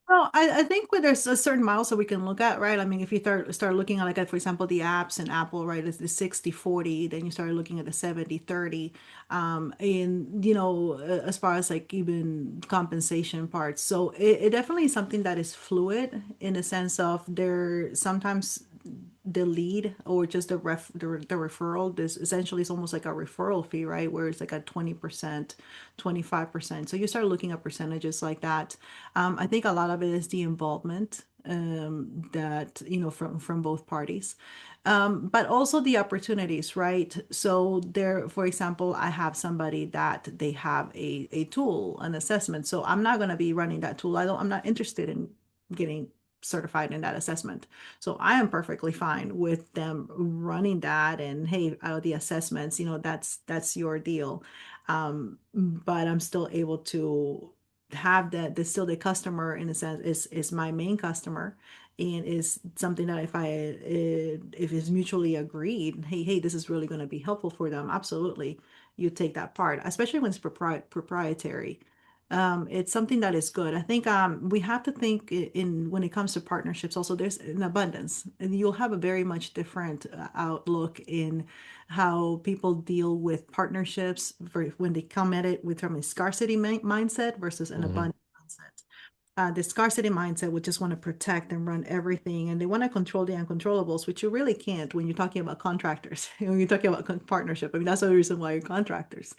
Speaker 2: Well, I think when there's a certain milestone we can look at, right? I mean, if you start looking at like, for example, the apps and Apple, right, is the 60/40, then you start looking at the 70/30, and as far as like even compensation parts. So it definitely is something that is fluid in the sense of there sometimes the lead or just the referral, this essentially is almost like a referral fee, right? Where it's like a 20%, 25%. So you start looking at percentages like that. I think a lot of it is the involvement that from both parties, but also the opportunities, right? So there, for example, I have somebody that they have a tool, an assessment. So I'm not going to be running that tool. I'm not interested in getting certified in that assessment. So I am perfectly fine with them running that, and hey, the assessments, that's your deal. But I'm still able to have that. There's still the customer in a sense is my main customer, and is something that if it's mutually agreed, hey, this is really going to be helpful for them. Absolutely, you take that part, especially when it's proprietary. It's something that is good. I think we have to think in when it comes to partnerships. Also, there's an abundance, and you'll have a very much different outlook in how people deal with partnerships for when they come at it with from a scarcity mindset versus an
Speaker 1: Mhm.
Speaker 2: abundant mindset. The scarcity mindset would just want to protect and run everything, and they want to control the uncontrollables, which you really can't when you're talking about contractors. When you're talking about partnership, I mean that's the reason why you're contractors.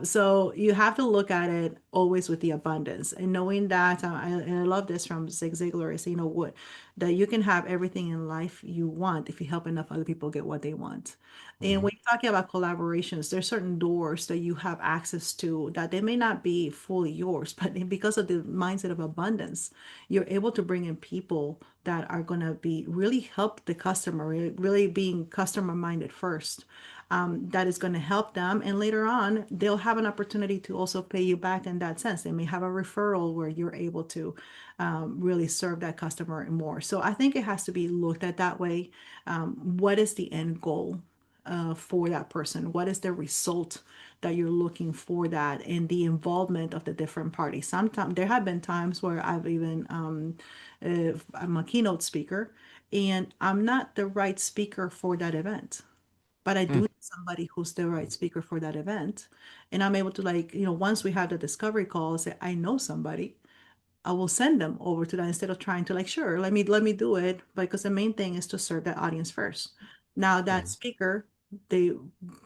Speaker 2: So you have to look at it always with the abundance and knowing that. And I love this from Zig Ziglar. Is what that you can have everything in life you want if you help enough other people get what they want. And
Speaker 1: Mhm.
Speaker 2: when you're talking about collaborations, there's certain doors that you have access to that they may not be fully yours, but because of the mindset of abundance, you're able to bring in people that are going to be really help the customer, really being customer minded first. That is going to help them. And later on, they'll have an opportunity to also pay you back in that sense. They may have a referral where you're able to really serve that customer more. So I think it has to be looked at that way. What is the end goal? For that person? What is the result that you're looking for that and the involvement of the different parties? Sometimes there have been times where I've even, I'm a keynote speaker and I'm not the right speaker for that event, but I do
Speaker 1: Mm.
Speaker 2: need somebody who's the right speaker for that event. And I'm able to like, once we have the discovery call, say, I know somebody. I will send them over to that instead of trying to like, sure, let me do it. Because the main thing is to serve that audience first. Now that
Speaker 1: Mhm.
Speaker 2: speaker, they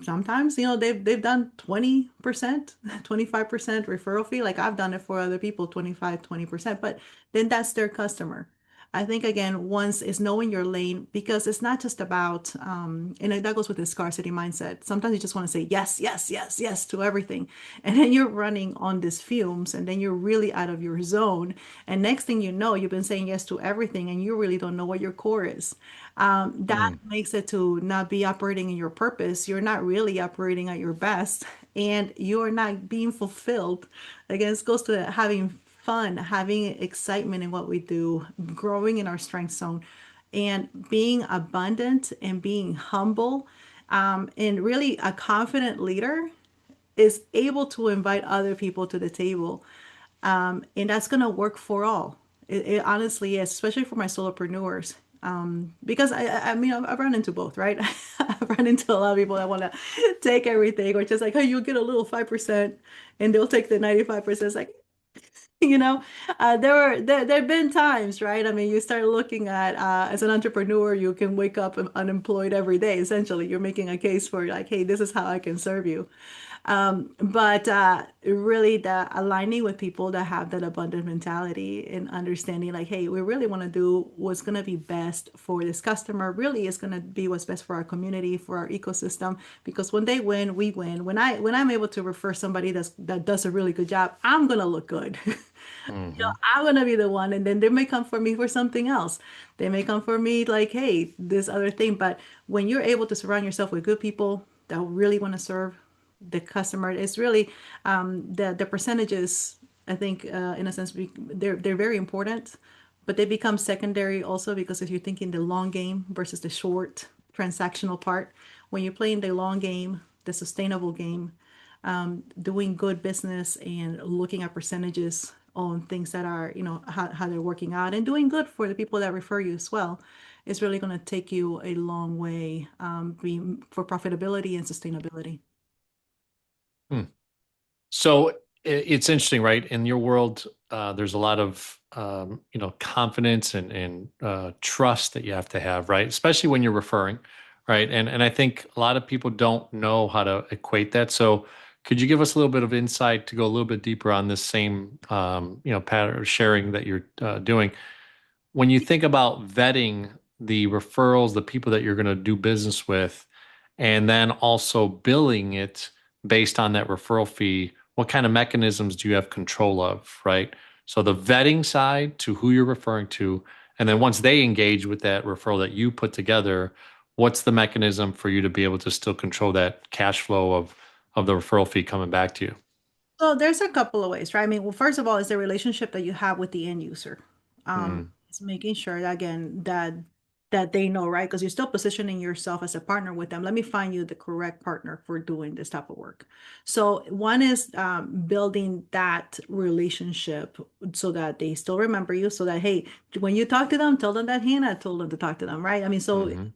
Speaker 2: sometimes, they've done 20%, 25% referral fee. Like I've done it for other people, 25, 20%, but then that's their customer. I think again, once is knowing your lane because it's not just about, and that goes with the scarcity mindset. Sometimes you just want to say yes, yes, yes, yes to everything. And then you're running on these fumes and then you're really out of your zone. And next thing you know, you've been saying yes to everything and you really don't know what your core is. That
Speaker 1: Mm.
Speaker 2: makes it to not be operating in your purpose. You're not really operating at your best and you're not being fulfilled. Again, it goes to having fun, having excitement in what we do, growing in our strength zone, and being abundant and being humble. And really a confident leader is able to invite other people to the table. And that's going to work for all. It honestly is, especially for my solopreneurs. Because I mean, I've run into both, right? run into a lot of people that want to take everything, or just like, hey, you'll get a little 5%, and they'll take the 95%. It's like, you know, there have been times, right? I mean, you start looking at as an entrepreneur, you can wake up unemployed every day. Essentially, you're making a case for like, hey, this is how I can serve you. But really, the aligning with people that have that abundant mentality and understanding, like, hey, we really want to do what's going to be best for this customer. Really, is going to be what's best for our community, for our ecosystem. Because when they win, we win. When I'm able to refer somebody that does a really good job, I'm going to look good.
Speaker 1: Hmm.
Speaker 2: I'm gonna be the one, and then they may come for me for something else. They may come for me like, hey, this other thing. But when you're able to surround yourself with good people that really want to serve the customer, it's really the percentages. I think, in a sense, they're very important, but they become secondary also because if you're thinking the long game versus the short transactional part, when you're playing the long game, the sustainable game, doing good business and looking at percentages on things that are, how they're working out and doing good for the people that refer you as well is really going to take you a long way, for profitability and sustainability.
Speaker 1: So it's interesting, right? In your world, there's a lot of confidence and trust that you have to have, right? Especially when you're referring, right? And I think a lot of people don't know how to equate that. So could you give us a little bit of insight to go a little bit deeper on this same pattern sharing that you're doing? When you think about vetting the referrals, the people that you're going to do business with, and then also billing it based on that referral fee, what kind of mechanisms do you have control of, right? So the vetting side to who you're referring to, and then once they engage with that referral that you put together, what's the mechanism for you to be able to still control that cash flow of the referral fee coming back to you?
Speaker 2: So there's a couple of ways, right? I mean, well, first of all, is the relationship that you have with the end user.
Speaker 1: Mm,
Speaker 2: It's making sure that, again, that they know, right? Because you're still positioning yourself as a partner with them. Let me find you the correct partner for doing this type of work. So one is building that relationship so that they still remember you, so that, hey, when you talk to them, tell them that Hannah told them to talk to them, right? I mean, so
Speaker 1: hmm.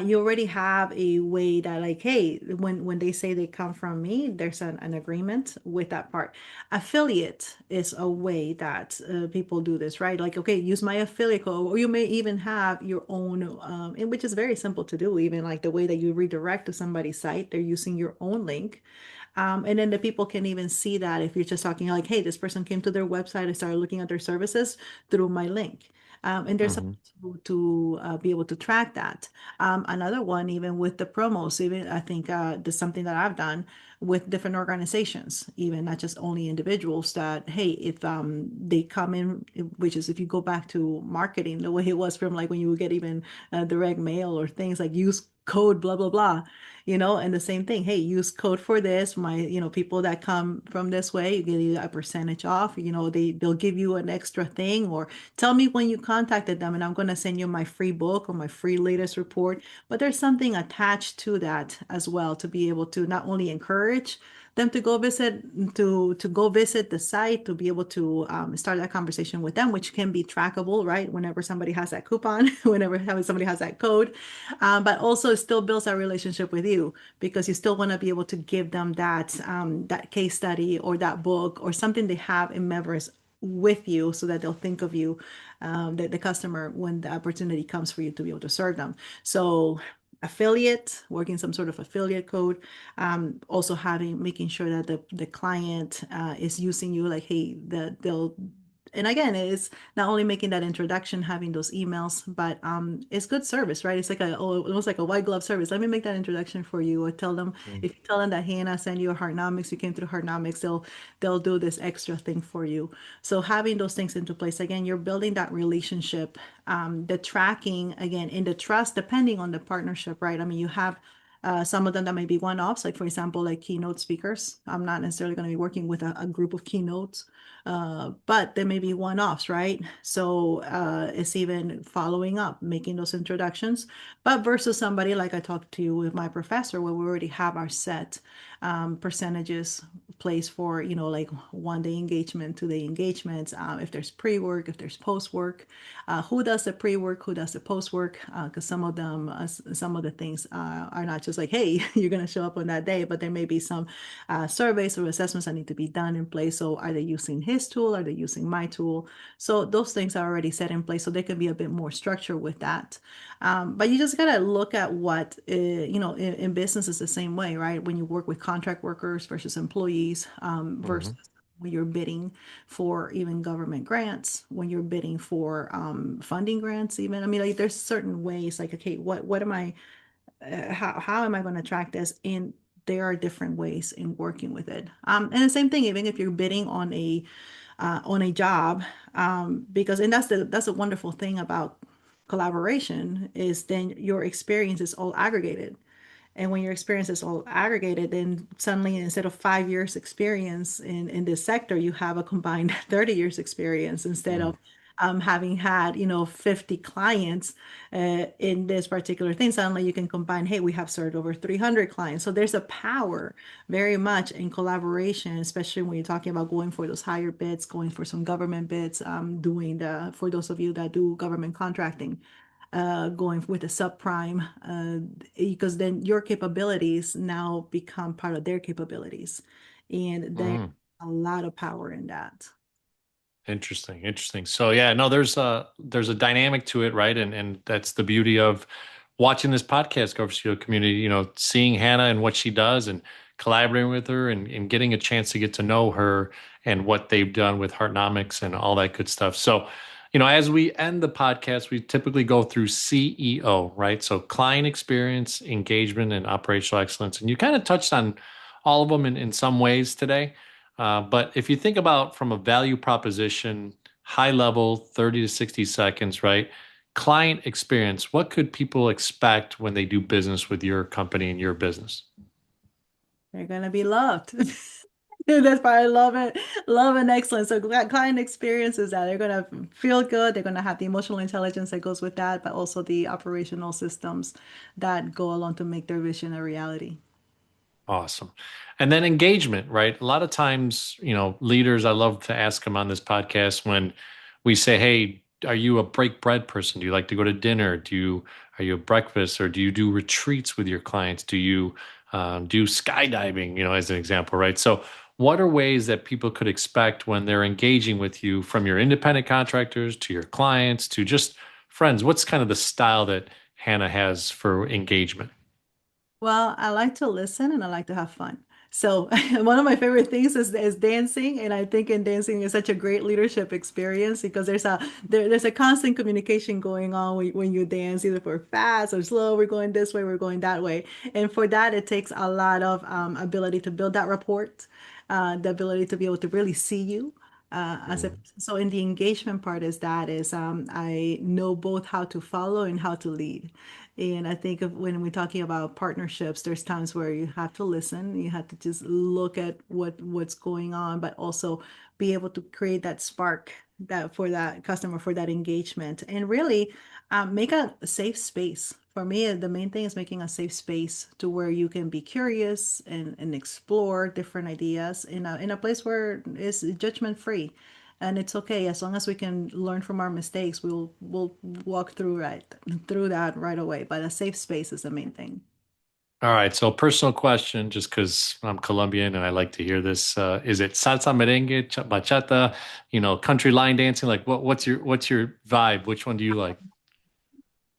Speaker 2: you already have a way that, like, hey, when they say they come from me, there's an agreement with that part. Affiliate is a way that people do this, right? Like, okay, use my affiliate code, or you may even have your own, and which is very simple to do. Even like the way that you redirect to somebody's site, they're using your own link. And then the people can even see that if you're just talking like, hey, this person came to their website and started looking at their services through my link. And there's a
Speaker 1: Hmm.
Speaker 2: to be able to track that. Another one, even with the promos, even I think there's something that I've done with different organizations, even not just only individuals, that, hey, if they come in, which is if you go back to marketing, the way it was from like when you would get even direct mail or things like use code blah blah blah, and the same thing, hey, use code for this, my, people that come from this way, you get a percentage off, they'll give you an extra thing, or tell me when you contacted them and I'm going to send you my free book or my free latest report. But there's something attached to that as well, to be able to not only encourage them to go visit the site, to be able to start that conversation with them, which can be trackable, right? Whenever somebody has that coupon, whenever somebody has that code, but also it still builds that relationship with you, because you still want to be able to give them that case study or that book or something they have in memories with you, so that they'll think of you, the customer, when the opportunity comes for you to be able to serve them. So affiliate, working some sort of affiliate code, also making sure that the client is using you, like, hey, that they'll, and again, it's not only making that introduction, having those emails, but it's good service, right? It's like almost like a white glove service. Let me make that introduction for you, or tell them, if you tell them that Hannah sent you a Hardnomics, you came through Hardnomics, they'll do this extra thing for you. So having those things into place, again, you're building that relationship, the tracking, again, in the trust, depending on the partnership, right? I mean, you have Some of them that may be one-offs, like for example, like keynote speakers. I'm not necessarily going to be working with a group of keynotes, but there may be one-offs, right? So it's even following up, making those introductions. But versus somebody like I talked to you with my professor, where we already have our set percentages placed for, like 1 day engagement, 2 day engagements, if there's pre-work, if there's post-work, who does the pre-work, who does the post-work, because some of the things are not just like, hey, you're going to show up on that day, but there may be some surveys or assessments that need to be done in place. So are they using his tool? Are they using my tool? So those things are already set in place. So they can be a bit more structured with that. But you just got to look at what, in business is the same way, right? When you work with contract workers versus employees, versus
Speaker 1: Mhm.
Speaker 2: when you're bidding for even government grants, when you're bidding for funding grants, even. I mean, like there's certain ways, like, okay, what am I, how am I going to track this? And there are different ways in working with it. And the same thing, even if you're bidding on a job, because and that's a wonderful thing about collaboration is then your experience is all aggregated. And when your experience is all aggregated, then suddenly instead of 5 years experience in this sector, you have a combined 30 years experience instead
Speaker 1: Mm.
Speaker 2: of having had, 50 clients in this particular thing. Suddenly you can combine, hey, we have served over 300 clients. So there's a power very much in collaboration, especially when you're talking about going for those higher bids, going for some government bids, for those of you that do government contracting, going with a subprime, because then your capabilities now become part of their capabilities. And there's
Speaker 1: Mm.
Speaker 2: a lot of power in that.
Speaker 1: Interesting, interesting. So yeah, no, there's a dynamic to it, right? And that's the beauty of watching this podcast GO4CEO community, seeing Hannah and what she does and collaborating with her and getting a chance to get to know her and what they've done with Heartnomics and all that good stuff. So, as we end the podcast, we typically go through CEO, right? So client experience, engagement, and operational excellence. And you kind of touched on all of them in some ways today. But if you think about from a value proposition, high level, 30 to 60 seconds, right? Client experience, what could people expect when they do business with your company and your business?
Speaker 2: They're going to be loved. That's why I love it. Love and excellence. So client experiences that they're going to feel good. They're going to have the emotional intelligence that goes with that, but also the operational systems that go along to make their vision a reality.
Speaker 1: Awesome. And then engagement, right? A lot of times, leaders, I love to ask them on this podcast when we say, hey, are you a break bread person? Do you like to go to dinner? Are you a breakfast or do you do retreats with your clients? Do you do skydiving, as an example, right? So, what are ways that people could expect when they're engaging with you from your independent contractors to your clients to just friends? What's kind of the style that Hannah has for engagement?
Speaker 2: Well, I like to listen and I like to have fun. So one of my favorite things is dancing, and I think in dancing is such a great leadership experience because there's a constant communication going on when you dance, either for fast or slow. We're going this way, we're going that way, and for that it takes a lot of ability to build that rapport, the ability to be able to really see you. So in the engagement part is I know both how to follow and how to lead. And I think of when we're talking about partnerships, there's times where you have to listen, you have to just look at what's going on, but also be able to create that spark that for that customer for that engagement, and really make a safe space. For me, the main thing is making a safe space to where you can be curious and explore different ideas in a place where it's judgment free. And it's okay as long as we can learn from our mistakes, we'll walk through that right away. But a safe space is the main thing.
Speaker 1: All right, so personal question, just because I'm Colombian and I like to hear this. Is it salsa, merengue, bachata, country line dancing? Like, what's your vibe? Which one do you like?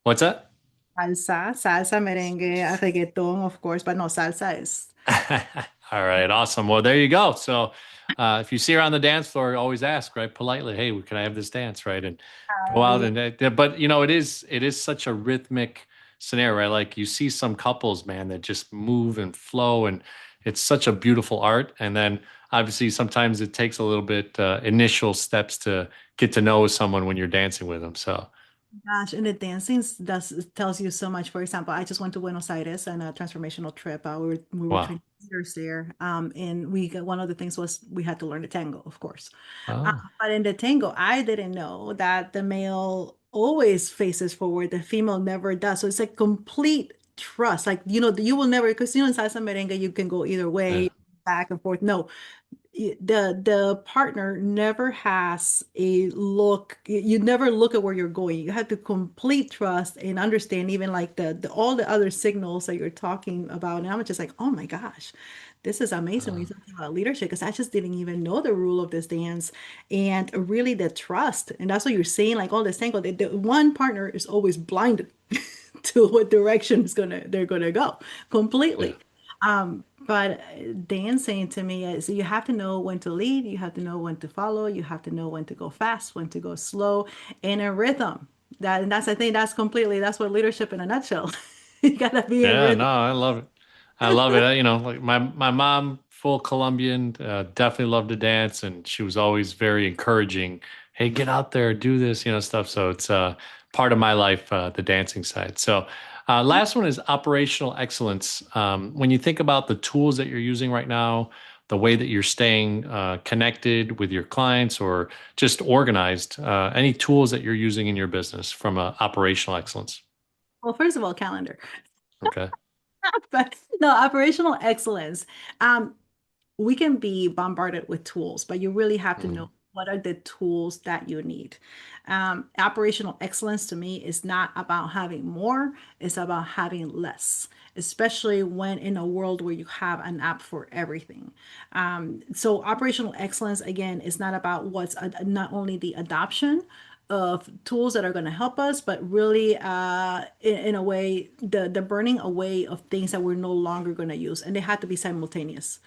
Speaker 1: What's that?
Speaker 2: Salsa, merengue, reggaeton, of course, but no, salsa is.
Speaker 1: All right, awesome. Well, there you go. So, if you see her on the dance floor, always ask, right, politely, "Hey, can I have this dance?" Right, and go out
Speaker 2: Yeah.
Speaker 1: and. But it is such a rhythmic scenario, right? Like you see some couples, man, that just move and flow, and it's such a beautiful art. And then obviously, sometimes it takes a little bit initial steps to get to know someone when you're dancing with them. So.
Speaker 2: Gosh, and the dancing does tells you so much. For example, I just went to Buenos Aires on a transformational trip. We were
Speaker 1: Wow.
Speaker 2: training leaders there, and we got, one of the things was we had to learn the tango, of course.
Speaker 1: Oh,
Speaker 2: But in the tango, I didn't know that the male always faces forward, the female never does. So it's like complete trust. Like you will never, because in salsa merengue you can go either
Speaker 1: yeah.
Speaker 2: way, back and forth. No, the partner never has a look. You never look at where you're going. You have to complete trust and understand even like the all the other signals that you're talking about. And I'm just like, oh my gosh, this is amazing when
Speaker 1: Uh,
Speaker 2: you're talking about leadership, because I just didn't even know the rule of this dance. And really the trust, and that's what you're saying, like all this tango, the one partner is always blinded to what direction they're gonna go
Speaker 1: yeah.
Speaker 2: completely. But dancing to me is, you have to know when to lead, you have to know when to follow, you have to know when to go fast, when to go slow, in a rhythm. And that's, I think that's completely, that's what leadership in a nutshell. You gotta be in
Speaker 1: Yeah, no,
Speaker 2: rhythm.
Speaker 1: I love it. I love it. You know, like my mom, full Colombian, definitely loved to dance, and she was always very encouraging. Hey, get out there, do this, stuff. So it's part of my life, the dancing side. So last one is operational excellence. When you think about the tools that you're using right now, the way that you're staying connected with your clients or just organized, any tools that you're using in your business from operational excellence.
Speaker 2: Well, first of all, calendar.
Speaker 1: Okay.
Speaker 2: But no, operational excellence. Um, we can be bombarded with tools, but you really have to know
Speaker 1: Mhm.
Speaker 2: what are the tools that you need. Operational excellence to me is not about having more, it's about having less, especially when in a world where you have an app for everything. So, operational excellence, again, is not about not only the adoption of tools that are going to help us, but really, in a way, the burning away of things that we're no longer going to use, and they have to be simultaneous.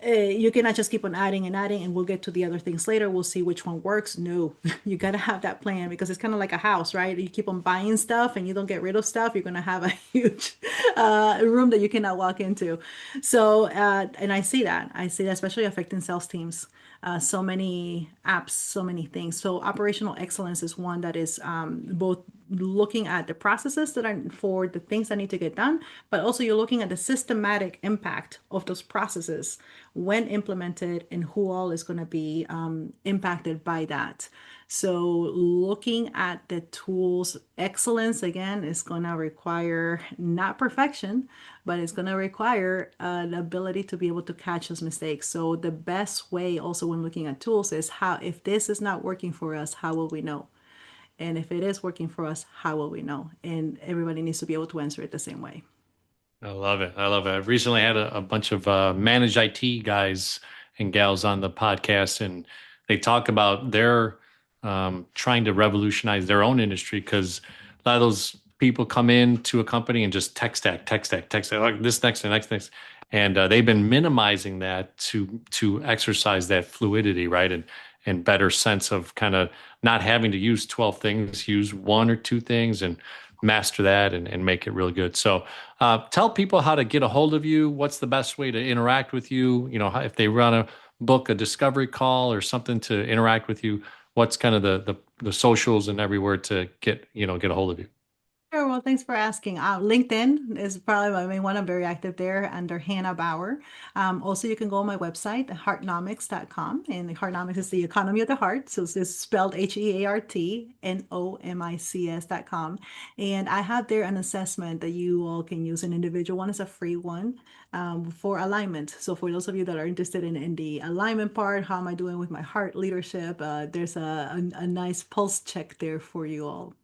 Speaker 2: You cannot just keep on adding and adding, and we'll get to the other things later. We'll see which one works. No, you got to have that plan, because it's kind of like a house, right? You keep on buying stuff and you don't get rid of stuff, you're going to have a huge room that you cannot walk into. So, and I see that especially affecting sales teams. So many apps, so many things. So operational excellence is one that is both looking at the processes that are for the things that need to get done, but also you're looking at the systematic impact of those processes when implemented and who all is going to be impacted by that. So looking at the tools, excellence again is going to require not perfection, but it's going to require the ability to be able to catch those mistakes. So the best way also when looking at tools is, how, if this is not working for us, how will we know? And if it is working for us, how will we know? And everybody needs to be able to answer it the same way.
Speaker 1: I love it. I love it. I've recently had a bunch of managed IT guys and gals on the podcast, and they talk about their trying to revolutionize their own industry because a lot of those people come into a company and just tech stack, tech stack, tech stack, like this next and next, next, and they've been minimizing that to exercise that fluidity, right, and better sense of kind of not having to use 12 things, use one or two things, and master that and make it really good. So tell people how to get a hold of you. What's the best way to interact with you? If they want to book a discovery call or something to interact with you, what's kind of the socials and everywhere to get a hold of you?
Speaker 2: Sure. Well, thanks for asking. LinkedIn is probably my main one. I'm very active there under Hannah Bauer. Also, you can go on my website, heartnomics.com. And the Heartnomics is the economy of the heart. So it's spelled HEARTNOMICS.com. And I have there an assessment that you all can use. An individual one is a free one for alignment. So for those of you that are interested in the alignment part, how am I doing with my heart leadership? There's a nice pulse check there for you all.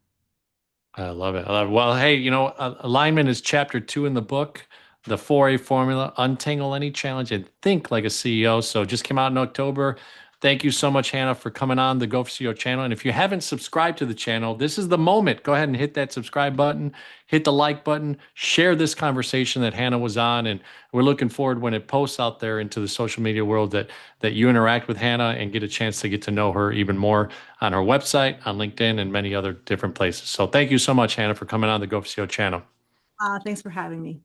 Speaker 1: I love it. I love it. Well, hey, alignment is chapter 2 in the book, the 4A formula, untangle any challenge and think like a CEO. So just came out in October. Thank you so much, Hannah, for coming on the Go4CEO channel. And if you haven't subscribed to the channel, this is the moment. Go ahead and hit that subscribe button, hit the like button, share this conversation that Hannah was on. And we're looking forward when it posts out there into the social media world that you interact with Hannah and get a chance to get to know her even more on her website, on LinkedIn, and many other different places. So thank you so much, Hannah, for coming on the Go4CEO channel.
Speaker 2: Thanks for having me.